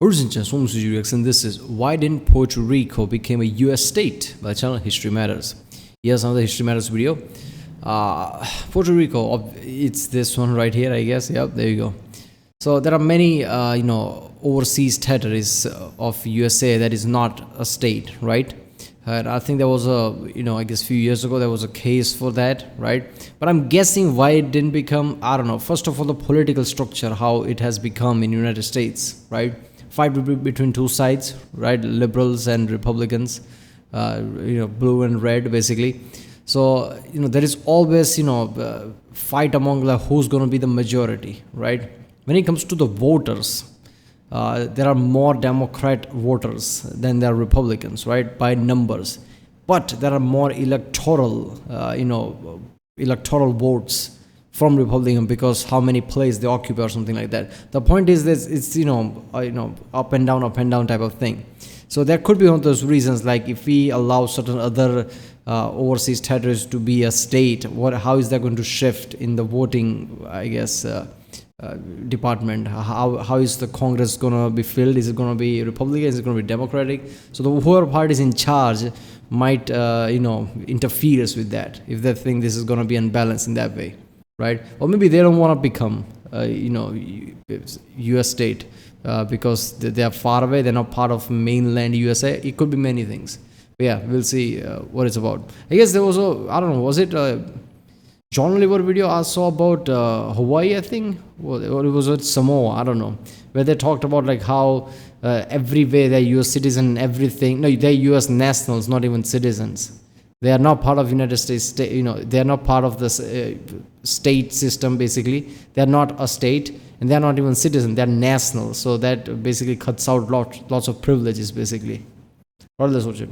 Urgent Home reaction. This is why didn't Puerto Rico become a US state? By the channel History Matters. Here's another History Matters video. Puerto Rico, it's this one right here, I guess. Yep, there you go. So there are many overseas territories of USA that is not a state, right? And I think there was I guess a few years ago there was a case for that, right? But I'm guessing why it didn't become, I don't know. First of all, the political structure, how it has become in United States, right? Fight between two sides, right? Liberals and Republicans, blue and red, basically. So, there is always, fight among who's going to be the majority, right? When it comes to the voters, there are more Democrat voters than there are Republicans, right? By numbers. But there are more electoral votes from Republican because how many places they occupy or something like that. The point is that it's up and down type of thing. So there could be one of those reasons, like if we allow certain other overseas territories to be a state, how is that going to shift in the voting, I guess, department? How is the Congress going to be filled? Is it going to be Republican? Is it going to be Democratic? So the whoever party is in charge might interferes with that if they think this is going to be unbalanced in that way, right? Or maybe they don't want to become US state because they are far away, they're not part of mainland USA. It could be many things, but yeah, we'll see what it's about. I guess there was was it John Oliver video I saw about Hawaii, I think, or it was with Samoa, I don't know, where they talked about like how everywhere they're US citizen, everything. No, they're US nationals, not even citizens. They are not part of United States. They are not part of the state system. Basically, they are not a state, and they are not even citizens. They are nationals. So that basically cuts out lots of privileges. Basically, all this watch it.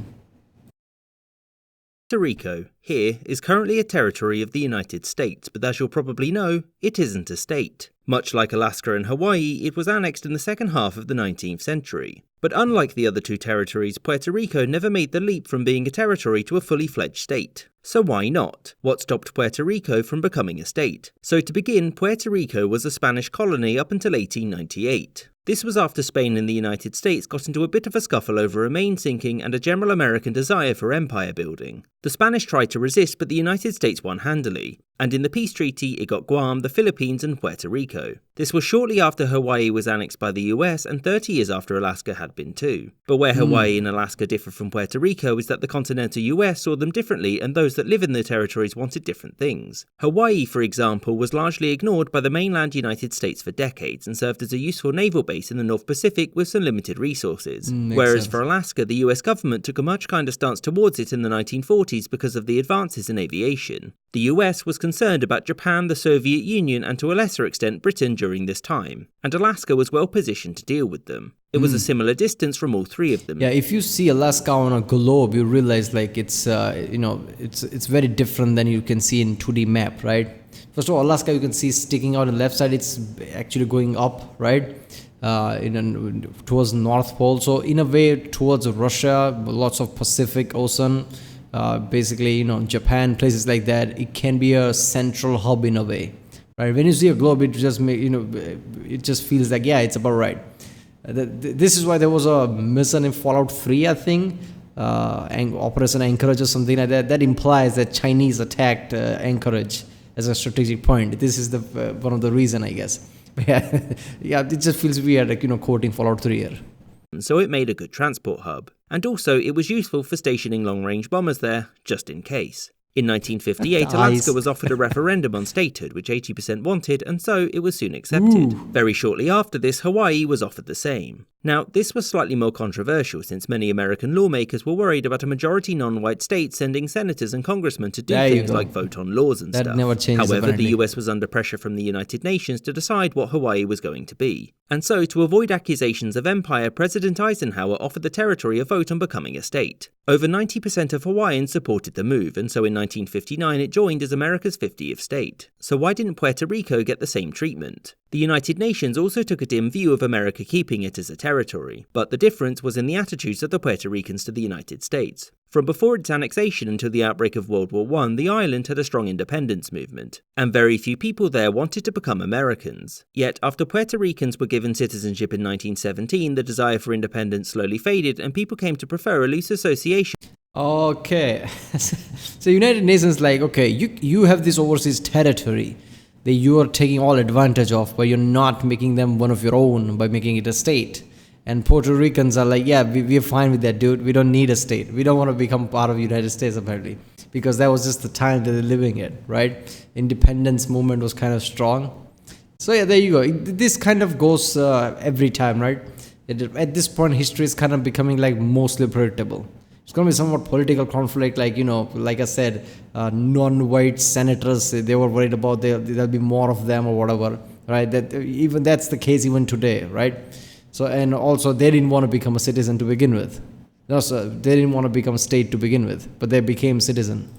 Puerto Rico, here, is currently a territory of the United States, but as you'll probably know, it isn't a state. Much like Alaska and Hawaii, it was annexed in the second half of the 19th century. But unlike the other two territories, Puerto Rico never made the leap from being a territory to a fully fledged state. So why not? What stopped Puerto Rico from becoming a state? So to begin, Puerto Rico was a Spanish colony up until 1898. This was after Spain and the United States got into a bit of a scuffle over a main sinking and a general American desire for empire building. The Spanish tried to resist, but the United States won handily. And in the peace treaty, it got Guam, the Philippines and Puerto Rico. This was shortly after Hawaii was annexed by the US and 30 years after Alaska had been too. But where Hawaii and Alaska differ from Puerto Rico is that the continental US saw them differently and those that live in the territories wanted different things. Hawaii, for example, was largely ignored by the mainland United States for decades and served as a useful naval base in the North Pacific with some limited resources. Whereas for Alaska, the US government took a much kinder stance towards it in the 1940s because of the advances in aviation. The US was concerned about Japan, the Soviet Union, and to a lesser extent Britain during this time, and Alaska was well positioned to deal with them. It was a similar distance from all three of them. Yeah, if you see Alaska on a globe, you realize like it's it's very different than you can see in 2D map, right? First of all, Alaska you can see sticking out on the left side, it's actually going up, right? Towards North Pole. So in a way towards Russia, lots of Pacific Ocean. Basically, Japan, places like that, it can be a central hub in a way, right? When you see a globe, it just it just feels like, yeah, it's about right. This is why there was a mission in Fallout 3, I think, Operation Anchorage or something like that. That implies that Chinese attacked Anchorage as a strategic point. This is the one of the reason, I guess. But yeah, it just feels weird, like quoting Fallout 3 here. So it made a good transport hub. And also, it was useful for stationing long-range bombers there, just in case. In 1958, Alaska was offered a referendum on statehood, which 80% wanted, and so it was soon accepted. Very shortly after this, Hawaii was offered the same. Now, this was slightly more controversial since many American lawmakers were worried about a majority non-white state sending senators and congressmen to do things like vote on laws and stuff. However, the US was under pressure from the United Nations to decide what Hawaii was going to be. And so, to avoid accusations of empire, President Eisenhower offered the territory a vote on becoming a state. Over 90% of Hawaiians supported the move, and so in 1959 it joined as America's 50th state. So why didn't Puerto Rico get the same treatment? The United Nations also took a dim view of America keeping it as a territory, but the difference was in the attitudes of the Puerto Ricans to the United States. From before its annexation until the outbreak of World War I, the island had a strong independence movement, and very few people there wanted to become Americans. Yet, after Puerto Ricans were given citizenship in 1917, the desire for independence slowly faded and people came to prefer a loose association. Okay, so United Nations like, okay, you have this overseas territory that you are taking all advantage of, but you're not making them one of your own by making it a state. And Puerto Ricans are like, yeah, we're fine with that, dude. We don't need a state. We don't want to become part of the United States, apparently, because that was just the time that they're living in, right? Independence movement was kind of strong. So yeah, there you go. This kind of goes every time, right? At this point, history is kind of becoming like mostly predictable. It's going to be somewhat political conflict, like, like I said, non-white senators, they were worried about there'll be more of them or whatever, right? That's the case even today, right? So, and also they didn't want to become a citizen to begin with. No, so they didn't want to become a state to begin with, but they became citizen.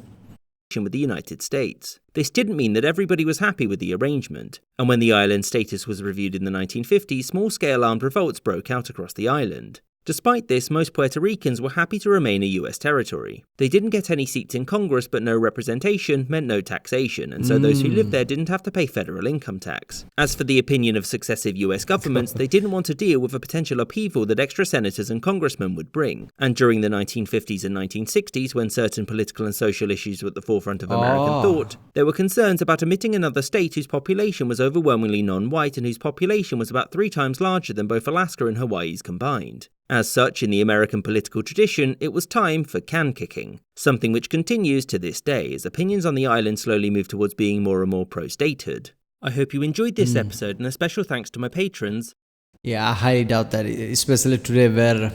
With the United States. This didn't mean that everybody was happy with the arrangement, and when the island's status was reviewed in the 1950s, small-scale armed revolts broke out across the island. Despite this, most Puerto Ricans were happy to remain a US territory. They didn't get any seats in Congress, but no representation meant no taxation, and so those who lived there didn't have to pay federal income tax. As for the opinion of successive US governments, they didn't want to deal with a potential upheaval that extra senators and congressmen would bring. And during the 1950s and 1960s, when certain political and social issues were at the forefront of American thought, there were concerns about admitting another state whose population was overwhelmingly non-white and whose population was about 3 times larger than both Alaska and Hawaii's combined. As such, in the American political tradition, it was time for can-kicking, something which continues to this day as opinions on the island slowly move towards being more and more pro-statehood. I hope you enjoyed this episode, and a special thanks to my patrons. Yeah, I highly doubt that, especially today where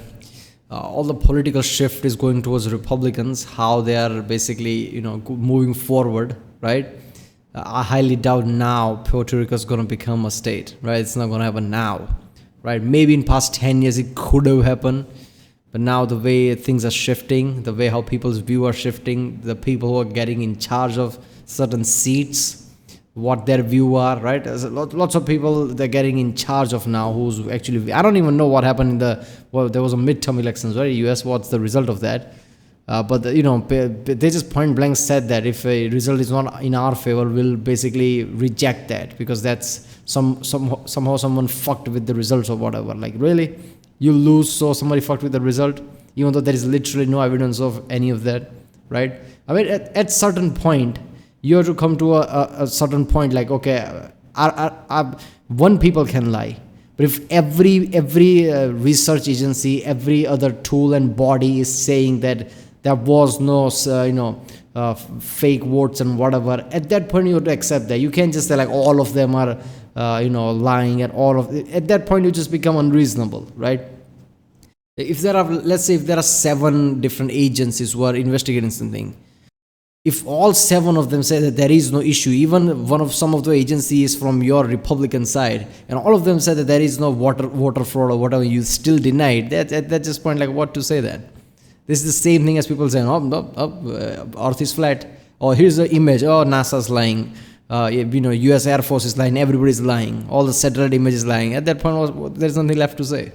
all the political shift is going towards Republicans, how they are basically, moving forward, right? I highly doubt now Puerto Rico is going to become a state, right? It's not going to happen now. Right, maybe in past 10 years it could have happened, but now the way things are shifting, the way how people's view are shifting, the people who are getting in charge of certain seats, what their view are, right? There's lots of people they're getting in charge of now who's actually, I don't even know what happened there was a midterm elections, right? US, what's the result of that? But they just point blank said that if a result is not in our favor, we'll basically reject that because that's somehow someone fucked with the results or whatever. Like, really? You lose, so somebody fucked with the result, even though there is literally no evidence of any of that, right? I mean, at certain point, you have to come to a certain point like, okay, one people can lie. But if every research agency, every other tool and body is saying that there was no, fake votes and whatever, at that point you have to accept that. You can't just say like all of them are, lying at that point you just become unreasonable, right? If there are, let's say if there are 7 different agencies who are investigating something, if all 7 of them say that there is no issue, even some of the agencies from your Republican side, and all of them say that there is no voter fraud or whatever, you still deny it, at that just point, like, what to say then? This is the same thing as people saying, Earth is flat, or here's the image, NASA's lying, US Air Force is lying, everybody's lying, all the satellite image is lying. At that point, there's nothing left to say.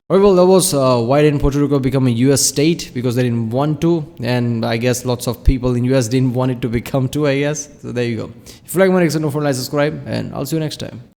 Well, that was why didn't Puerto Rico become a US state? Because they didn't want to, and I guess lots of people in US didn't want it to become too, I guess. So there you go. If you like my next, don't forget to like, subscribe, and I'll see you next time.